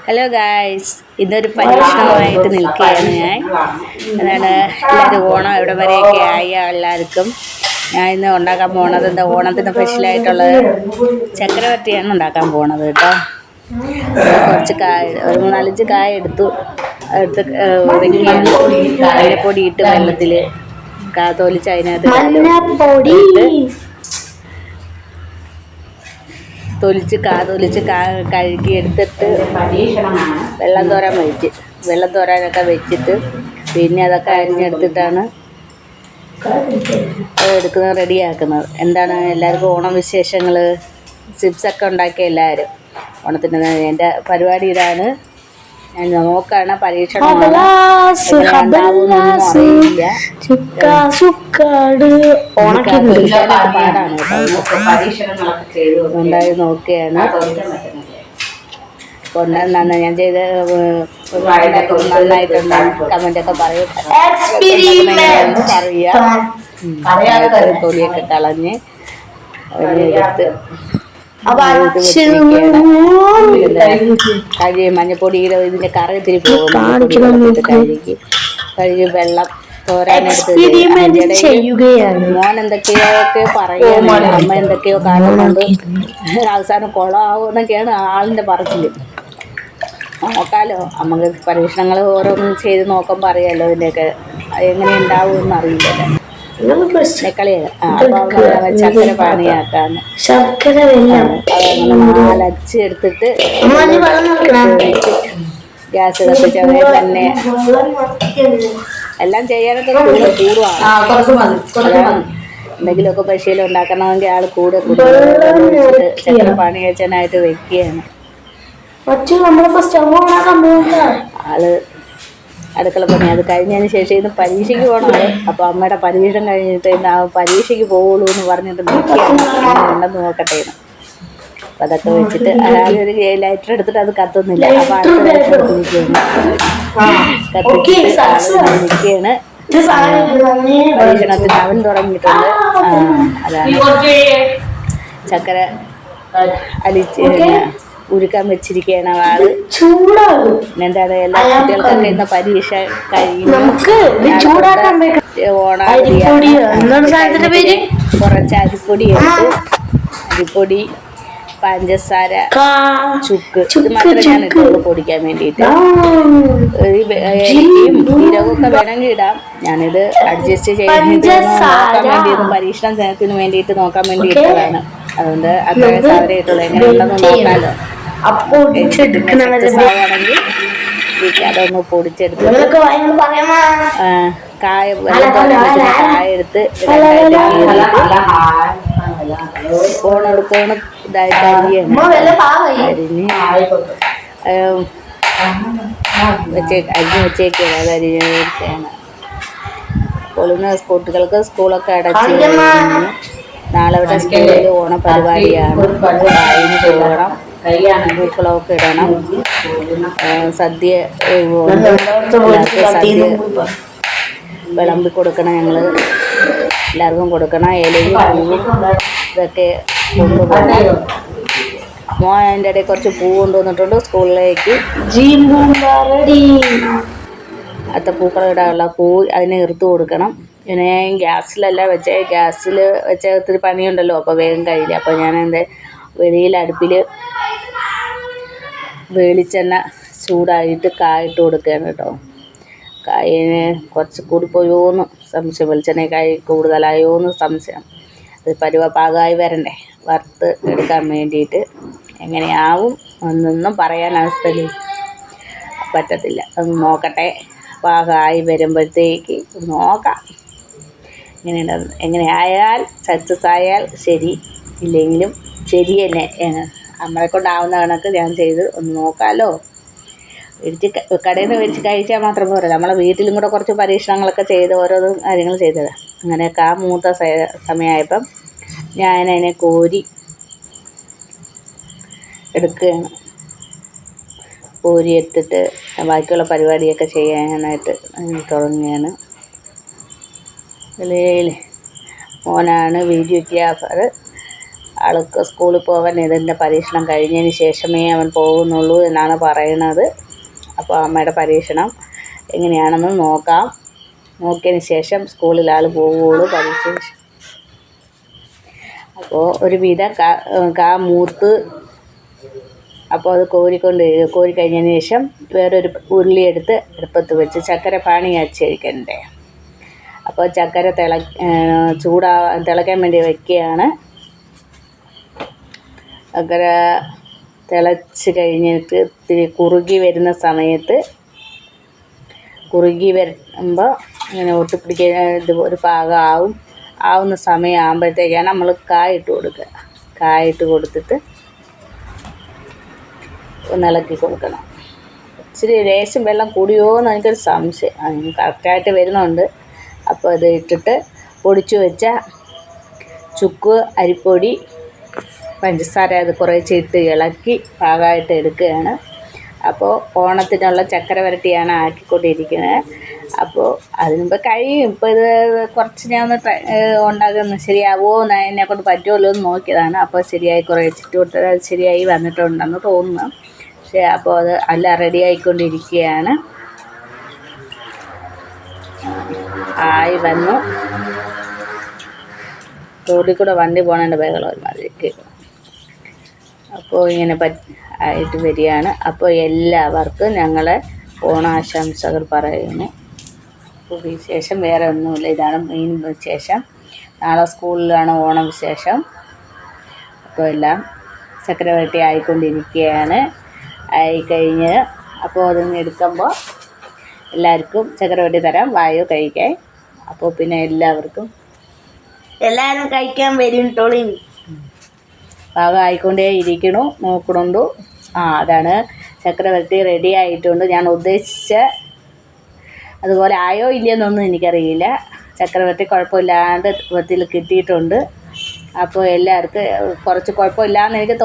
Hello guys, ഇന്നൊരു പരീക്ഷണമായിട്ട് നിൽക്കുകയാണ് ഞാൻ. അതാണ് എല്ലാവരും ഓണം എവിടെ വരെയൊക്കെ ആയി എല്ലാവർക്കും. ഞാൻ ഇന്ന് ഉണ്ടാക്കാൻ പോണത് എന്താ, ഓണത്തിന് സ്പെഷ്യലായിട്ടുള്ളത് ചക്കരവരട്ടിയാണ് ഉണ്ടാക്കാൻ പോണത് കേട്ടോ. കുറച്ച് കായ, ഒരു 4-5 കായ എടുത്ത് വെക്കുകയാണ്. മഞ്ഞപ്പൊടി ഇട്ട് വെള്ളത്തിൽ തൊലിച്ച് അതിനകത്ത് തൊലിച്ച് കഴുകി എടുത്തിട്ട് വെള്ളം തോരാനൊക്കെ വെച്ചിട്ട് പിന്നെ അതൊക്കെ അരിഞ്ഞെടുത്തിട്ടാണ് എടുക്കുന്നത്, റെഡിയാക്കുന്നത്. എന്താണ് എല്ലാവർക്കും ഓണം വിശേഷങ്ങൾ? ചിപ്സൊക്കെ ഉണ്ടാക്കിയ എല്ലാവരും ഓണത്തിന്. എൻ്റെ പരിപാടി ഇതാണ്. ഞാൻ നോക്കാണ്, പരീക്ഷണമാണ്, പാടാണ് ഉണ്ടായി നോക്കുകയാണ്. കൊണ്ടാണ് ഞാൻ ചെയ്ത് നന്നായിട്ടുണ്ട്. കമൻ്റൊക്കെ പറയും, തൊലിയൊക്കെ കളഞ്ഞ് എടുത്ത് മഞ്ഞപ്പൊടിയുടെ ഇതിന്റെ കറി ഇത്തിരി പോകും. കഴുകി വെള്ളം തോരാനെടുത്ത് മോൻ എന്തൊക്കെയൊക്കെ പറയുകയാണ്, അമ്മ എന്തൊക്കെയോ കാണുന്നുണ്ട്. അവസാനം കുളമാവുമെന്നൊക്കെയാണ് ആളിന്റെ പറച്ചില്. നോക്കാലോ, നമുക്ക് പരീക്ഷണങ്ങൾ ഓരോന്നും ചെയ്ത് നോക്കുമ്പോൾ അറിയാലോ ഇതിൻ്റെയൊക്കെ എങ്ങനെ ഉണ്ടാവുമെന്ന് അറിയില്ലല്ലോ. ചക്കര പാനിയാക്കാന്ന് നാലച്ച് എടുത്തിട്ട് ഗ്യാസ് കത്തിച്ച് അവരെ തന്നെ എല്ലാം ചെയ്യാനൊക്കെ കൂടുവാണ്. എന്തെങ്കിലുമൊക്കെ പരിശീലനം ഉണ്ടാക്കണമെങ്കിൽ ആൾ കൂടെ ചക്കര പാനി വെച്ചാനായിട്ട് വെക്കുകയാണ്. ആള് അടുക്കള പണി അത് കഴിഞ്ഞതിന് ശേഷം ഇന്ന് പരീക്ഷയ്ക്ക് പോകണം. അപ്പോൾ അമ്മയുടെ പരീക്ഷണം കഴിഞ്ഞിട്ട് ഇന്ന് ആ പരീക്ഷയ്ക്ക് പോകുള്ളൂ എന്ന് പറഞ്ഞിട്ട് ഉണ്ടെന്ന് നോക്കട്ടെ എന്ന്. അപ്പം അതൊക്കെ വെച്ചിട്ട് ഒരു ലൈറ്റർ എടുത്തിട്ട് അത് കത്തുന്നില്ല. അപ്പോൾ അടുത്ത ലൈറ്റർ എടുത്തിരിക്കുകയാണ്, കത്തിച്ചിരിക്കുകയാണ്. പരീക്ഷണത്തിന് അവൻ തുടങ്ങിയിട്ടുണ്ട്. അതാണ് ചക്കര അലിച്ച് ഉരുക്കാൻ വെച്ചിരിക്കുകയാണ് ആള്. എന്താണ് എല്ലാ കുട്ടികൾക്കൊക്കെ ഇന്ന് പരീക്ഷ കഴിയുന്നു. കുറച്ച് അരിപ്പൊടി എടുത്ത്, അരിപ്പൊടി, പഞ്ചസാര, ചുക്ക്, ഇത് മാത്രമേ ഞാൻ ഇട്ടുള്ളൂ പൊടിക്കാൻ വേണ്ടിയിട്ട്. ജീരകമൊക്കെ വേണമെങ്കിൽ ഇടാം. ഞാനിത് അഡ്ജസ്റ്റ് ചെയ്തിട്ട് നോക്കാൻ വേണ്ടിയിട്ട്, പരീക്ഷണത്തിന് വേണ്ടിയിട്ട് നോക്കാൻ വേണ്ടി ഇട്ടതാണ്. അതുകൊണ്ട് അത്രയും സാധനം ഇട്ടുള്ളൂ. എങ്ങനെ ഉണ്ടെന്ന് നോക്കാമല്ലോ. ആണെങ്കിൽ അതൊന്ന് പൊടിച്ചെടുത്ത് കായ കായ എടുത്ത് കോണ് ഇതായിട്ട് അരിഞ്ഞ് വെച്ചേക്കാണ്. അത് അരിഞ്ഞാണ്. പൊളിഞ്ഞ കുട്ടികൾക്ക് സ്കൂളൊക്കെ അടച്ച് നാളെ ഇവിടെ സ്കൂളിൽ ഓണപരിപാടിയാണ്. അതിന് പോകണം, പൂക്കളമൊക്കെ ഇടണം. സദ്യ വിളമ്പി കൊടുക്കണം. ഞങ്ങൾ എല്ലാവർക്കും കൊടുക്കണം. ഇലയും പൂവും ഇതൊക്കെ കൊണ്ടുപോകണം. മോൻ അതിൻ്റെ ഇടയിൽ കുറച്ച് പൂ കൊണ്ടുവന്നിട്ടുണ്ട് സ്കൂളിലേക്ക്. അടുത്ത പൂക്കളം ഇടാനുള്ള പൂ അതിനെ ഇറുത്ത് കൊടുക്കണം. പിന്നെ ഗ്യാസിലല്ല വെച്ചേ, ഗ്യാസിൽ വെച്ച ഒത്തിരി പണിയുണ്ടല്ലോ, അപ്പോൾ വേഗം കഴിയില്ല. അപ്പോൾ ഞാൻ വെളിയിൽ അടുപ്പിൽ വെളിച്ചെണ്ണ ചൂടായിട്ട് കായിട്ട് കൊടുക്കുകയാണ് കേട്ടോ. കായന് കുറച്ച് കൂടിപ്പോയോ എന്ന് സംശയം, വെളിച്ചെണ്ണക്കായി കൂടുതലായോ എന്ന് സംശയം. അത് പാകമായി വരണ്ടേ, വറുത്ത് എടുക്കാൻ വേണ്ടിയിട്ട്. എങ്ങനെയാവും എന്നൊന്നും പറയാൻ അവസ്ഥയിൽ പറ്റത്തില്ല. അത് നോക്കട്ടെ, പാകമായി വരുമ്പോഴത്തേക്ക് നോക്കാം എങ്ങനെയുണ്ടെന്ന്. എങ്ങനെയായാൽ സക്സസ് ആയാൽ ശരി, ഇല്ലെങ്കിലും ശരി തന്നെ. നമ്മളെ കൊണ്ടാവുന്ന കണക്ക് ഞാൻ ചെയ്ത് ഒന്ന് നോക്കാമല്ലോ. കടയിൽ നിന്ന് മേടിച്ച് കഴിച്ചാൽ മാത്രം പോരാ, നമ്മളെ വീട്ടിലും കൂടെ കുറച്ച് പരീക്ഷണങ്ങളൊക്കെ ചെയ്ത് ഓരോ കാര്യങ്ങൾ ചെയ്തത്. അങ്ങനെയൊക്കെ ആ മൂത്ത സമയമായപ്പം ഞാൻ അതിനെ കോരി എടുക്കുകയാണ്. കോരി എടുത്തിട്ട് ബാക്കിയുള്ള പരിപാടിയൊക്കെ ചെയ്യാനായിട്ട് തുടങ്ങുകയാണ്. മോനാണ് വീഡിയോഗ്രാഫർ. ആൾക്ക് സ്കൂളിൽ പോകാൻ ഇതിൻ്റെ പരീക്ഷണം കഴിഞ്ഞതിന് ശേഷമേ അവൻ പോകുന്നുള്ളൂ എന്നാണ് പറയണത്. അപ്പോൾ അമ്മയുടെ പരീക്ഷണം എങ്ങനെയാണെന്ന് നോക്കാം. നോക്കിയതിന് ശേഷം സ്കൂളിൽ ആൾ പോവുകയുള്ളൂ. പരീക്ഷ അപ്പോൾ ഒരുവിധം കാ മൂത്ത് അപ്പോൾ അത് കോരി കഴിഞ്ഞതിന് ശേഷം വേറൊരു ഉരുളി എടുത്ത് അടുപ്പത്ത് വെച്ച് ചക്കര പാനി അരിച്ചൊഴിക്കണ്ടേ. അപ്പോൾ ചക്കര തിളയ്ക്കാൻ വേണ്ടി വയ്ക്കുകയാണ്. ചക്കര തിളച്ച് കഴിഞ്ഞിട്ട് ഇത്തിരി കുറുകി വരുന്ന സമയത്ത് വരുമ്പോൾ ഇങ്ങനെ ഒട്ടിപ്പിടിക്കുക ഒരു പാകം ആവുന്ന സമയം ആകുമ്പോഴത്തേക്കാണ് നമ്മൾ കായിട്ട് കൊടുക്കുക. കായിട്ട് കൊടുത്തിട്ട് ഒന്ന് ഇളക്കി കൊടുക്കണം. ഇച്ചിരി ലേശം വെള്ളം കൂടിയോ എന്ന് എനിക്കൊരു സംശയം. കറക്റ്റായിട്ട് വരുന്നുണ്ട്. അപ്പോൾ അത് ഇട്ടിട്ട് പൊടിച്ചു വെച്ച ചുക്ക്, അരിപ്പൊടി, പഞ്ചസാര അത് കുറേശ്ശെ ഇട്ട് ഇളക്കി പാകമായിട്ട് എടുക്കുകയാണ്. അപ്പോൾ ഓണത്തിനുള്ള ചക്കര വരട്ടിയാണ് ആക്കിക്കൊണ്ടിരിക്കുന്നത്. അപ്പോൾ അതിന് മുമ്പ് കഴിയും. ഇപ്പോൾ ഇത് കുറച്ച് ഞാൻ ഒന്ന് ഉണ്ടാകുന്നു ശരിയാവുമോ എന്ന് എന്നെക്കൊണ്ട് പറ്റുമല്ലോ എന്ന് നോക്കിയതാണ്. അപ്പോൾ ശരിയായി കുറച്ചിട്ട് കൊടുത്തത് അത് ശരിയായി വന്നിട്ടുണ്ടെന്ന് തോന്നുന്നു. പക്ഷേ അപ്പോൾ അത് എല്ലാം റെഡി ആയിക്കൊണ്ടിരിക്കുകയാണ്. ആയി വന്നു. റോഡിൽ കൂടെ വണ്ടി പോകണേൻ്റെ ബഹളം ഒരുമാതിരി കേൾക്കും. അപ്പോൾ ഇങ്ങനെ ആയിട്ട് വരികയാണ്. അപ്പോൾ എല്ലാവർക്കും ഞങ്ങളെ ഓണാശംസകൾ പറയുന്നു. അപ്പോൾ വിശേഷം വേറെ ഒന്നുമില്ല. ഇതാണ് മെയിൻ വിശേഷം. നാളെ സ്കൂളിലാണ് ഓണം വിശേഷം. അപ്പോൾ എല്ലാം ചക്കര വരട്ടി ആയിക്കൊണ്ടിരിക്കുകയാണ്. ആയിക്കഴിഞ്ഞ് അപ്പോൾ അതിന് എടുക്കുമ്പോൾ എല്ലാവർക്കും ചക്കര വരട്ടി തരാം. വായോ കഴിക്കാൻ. അപ്പോൾ പിന്നെ എല്ലാവരും കഴിക്കാൻ വരും. പാകം ആയിക്കൊണ്ടേ ഇരിക്കണു. നോക്കണുണ്ടു. അതാണ് ചക്കര വരട്ടി റെഡി ആയിട്ടുണ്ട്. ഞാൻ ഉദ്ദേശിച്ച അതുപോലെ ആയോ ഇല്ലയെന്നൊന്നും എനിക്കറിയില്ല. ചക്കര വരട്ടി കുഴപ്പമില്ലാണ്ട് വിധത്തിൽ കിട്ടിയിട്ടുണ്ട്. അപ്പോൾ എല്ലാവർക്കും കുറച്ച് കുഴപ്പമില്ലാന്ന് എനിക്ക്